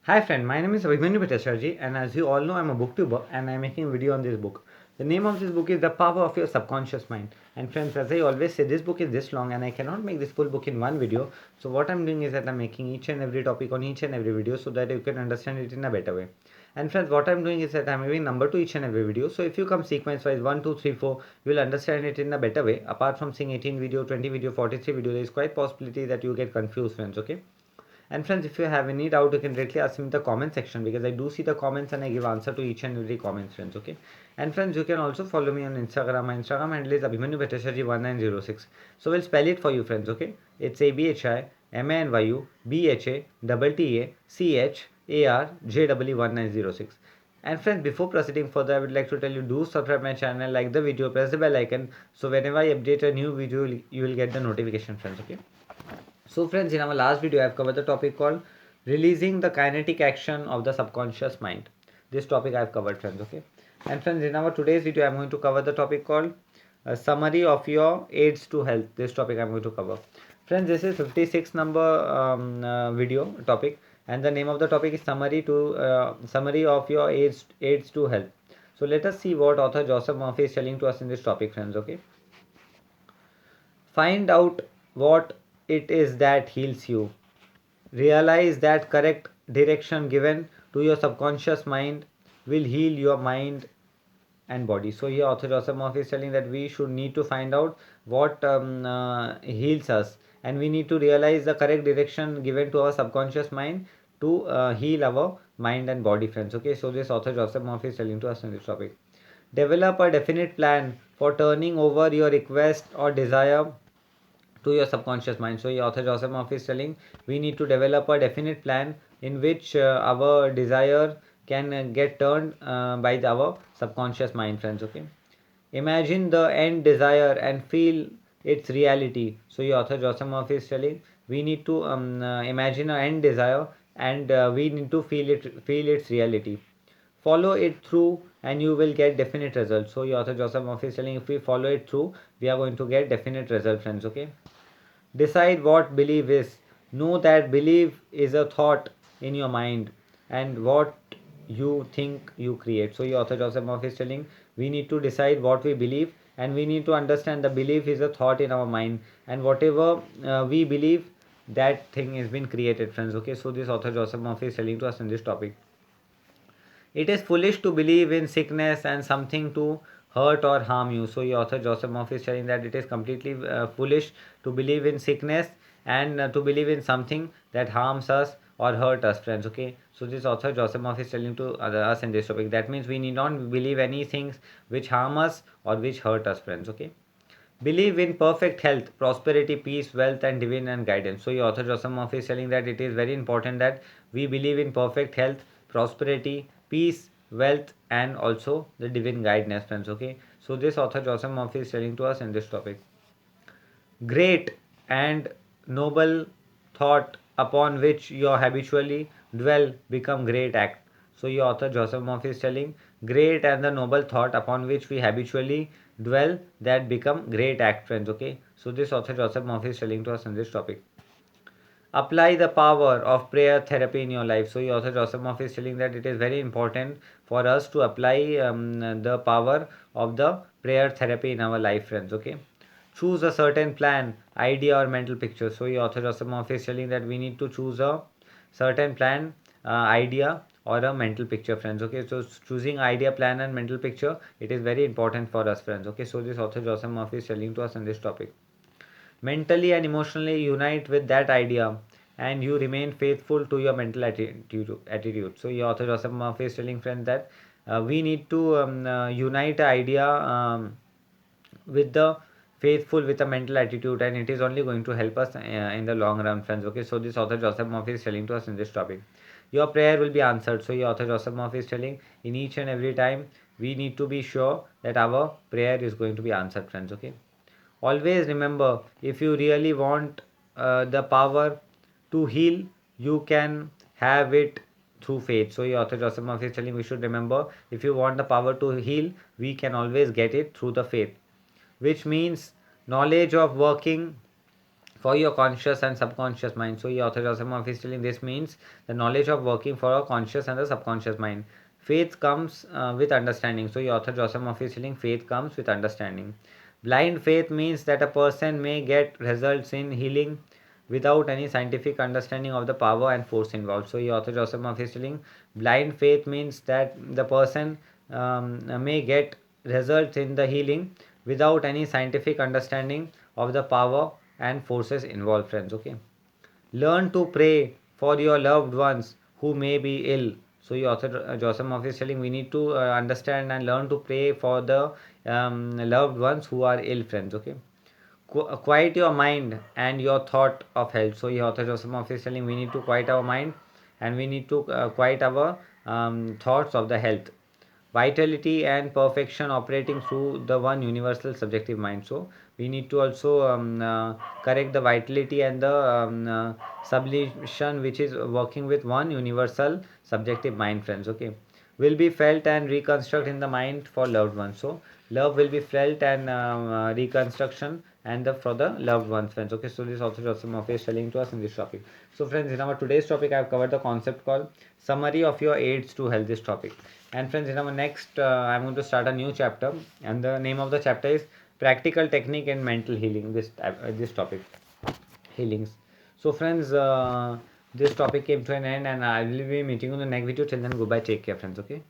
Hi friend, my name is Abhimanyu Bhattacharjee and as you all know I'm a booktuber and I'm making a video on this book. The name of this book is The Power of Your Subconscious Mind. And friends, as I always say, this book is this long and I cannot make this full book in one video. So what I'm doing is that I'm making each and every topic on each and every video so that you can understand it in a better way. And friends, what I'm doing is that I'm giving number to each and every video. So if you come sequence wise 1, 2, 3, 4, you will understand it in a better way. Apart from seeing 18 video, 20 video, 43 video, there is quite possibility that you get confused friends, okay? And friends, if you have any doubt, you can directly ask me in the comment section because I do see the comments and I give answer to each and every comment, friends. Okay. And friends, you can also follow me on Instagram. My Instagram handle is Abhimanyu Bhattacharjee 1906. So we'll spell it for you, friends. Okay. It's ABHIMANYUBHATTACHARJEE1906. And friends, before proceeding further, I would like to tell you do subscribe my channel, like the video, press the bell icon. So whenever I update a new video, you will get the notification, friends. Okay. So friends, in our last video, I have covered the topic called releasing the kinetic action of the subconscious mind. This topic I have covered, friends, okay? And friends, in our today's video, I am going to cover the topic called summary of your aids to health. This topic I am going to cover. Friends, this is 56 number video topic and the name of the topic is summary of your aids to health. So let us see what author Joseph Murphy is telling to us in this topic, friends, okay? Find out what it is that heals you. Realize that correct direction given to your subconscious mind will heal your mind and body. So here author Joseph Murphy is telling that we should need to find out what heals us, and we need to realize the correct direction given to our subconscious mind to heal our mind and body, friends. Okay, so this author Joseph Murphy is telling to us on this topic. Develop a definite plan for turning over your request or desire to your subconscious mind. So, author Joseph Murphy is telling we need to develop a definite plan in which our desire can get turned by our subconscious mind, friends. Okay. Imagine the end desire and feel its reality. So, author Joseph Murphy is telling we need to imagine an end desire and we need to feel its reality. Follow it through and you will get definite results. So, author Joseph Murphy is telling if we follow it through, we are going to get definite results, friends. Okay. Decide what belief is. Know that belief is a thought in your mind and what you think you create. So, your author Joseph Murphy is telling we need to decide what we believe and we need to understand the belief is a thought in our mind and whatever we believe that thing has been created, friends. Okay, so this author Joseph Murphy is telling to us in this topic. It is foolish to believe in sickness and something to hurt or harm you. So, your author Joseph Murphy is saying that it is completely foolish to believe in sickness and to believe in something that harms us or hurt us, friends. Okay, so this author Joseph Murphy is telling to us in this topic. That means we need not believe any things which harm us or which hurt us, friends. Okay. Believe in perfect health, prosperity, peace, wealth, and divine and guidance. So, your author Joseph Murphy is telling that it is very important that we believe in perfect health, prosperity, peace, wealth, and also the divine guidance, friends. Okay. So, this author Joseph Murphy is telling to us in this topic. Great and noble thought upon which you habitually dwell become great act. So your author Joseph Murphy is telling great and the noble thought upon which we habitually dwell that become great act, friends. Okay. So this author Joseph Murphy is telling to us on this topic. Apply the power of prayer therapy in your life. So your author Joseph Murphy is telling that it is very important for us to apply the power of the prayer therapy in our life, friends. Okay. Choose a certain plan, idea, or mental picture. So, your author Joseph Murphy is telling that we need to choose a certain plan, idea, or a mental picture, friends. Okay, so choosing idea, plan, and mental picture, it is very important for us, friends. Okay, so this author Joseph Murphy is telling to us on this topic. Mentally and emotionally unite with that idea, and you remain faithful to your mental attitude. So, your author Joseph Murphy is telling friends that we need to unite the idea with the faithful with a mental attitude and it is only going to help us in the long run, friends. Okay, so this author Joseph Murphy is telling to us in this topic your prayer will be answered. So your author Joseph Murphy is telling in each and every time we need to be sure that our prayer is going to be answered, friends. Okay, always remember if you really want the power to heal, you can have it through faith. So your author Joseph Murphy is telling we should remember if you want the power to heal, we can always get it through the faith, which means knowledge of working for your conscious and subconscious mind. So, author Joseph Murphy is telling this means the knowledge of working for our conscious and the subconscious mind. Faith comes with understanding. So, author Joseph Murphy is telling faith comes with understanding. Blind faith means that a person may get results in healing without any scientific understanding of the power and force involved. So, author Joseph Murphy is telling blind faith means that the person may get results in the healing without any scientific understanding of the power and forces involved, friends. Okay, learn to pray for your loved ones who may be ill. So your author Joseph Murphy is telling we need to understand and learn to pray for the loved ones who are ill, friends. Okay, quiet your mind and your thought of health. So your author Joseph Murphy is telling we need to quiet our mind and we need to quiet our thoughts of the health, vitality and perfection operating through the one universal subjective mind. So we need to also correct the vitality and the sublimation which is working with one universal subjective mind, friends. Okay, will be felt and reconstruct in the mind for loved ones. So love will be felt and reconstruction and for the loved ones, friends. Okay, so this also Joseph Murphy is telling to us in this topic. So friends, in our today's topic I have covered the concept called summary of your aids to health, this topic. And friends, in our next I'm going to start a new chapter, and the name of the chapter is practical technique and mental healing, this topic, healings. So friends, this topic came to an end and I will be meeting you in the next video. Till then, goodbye, take care, friends. Okay.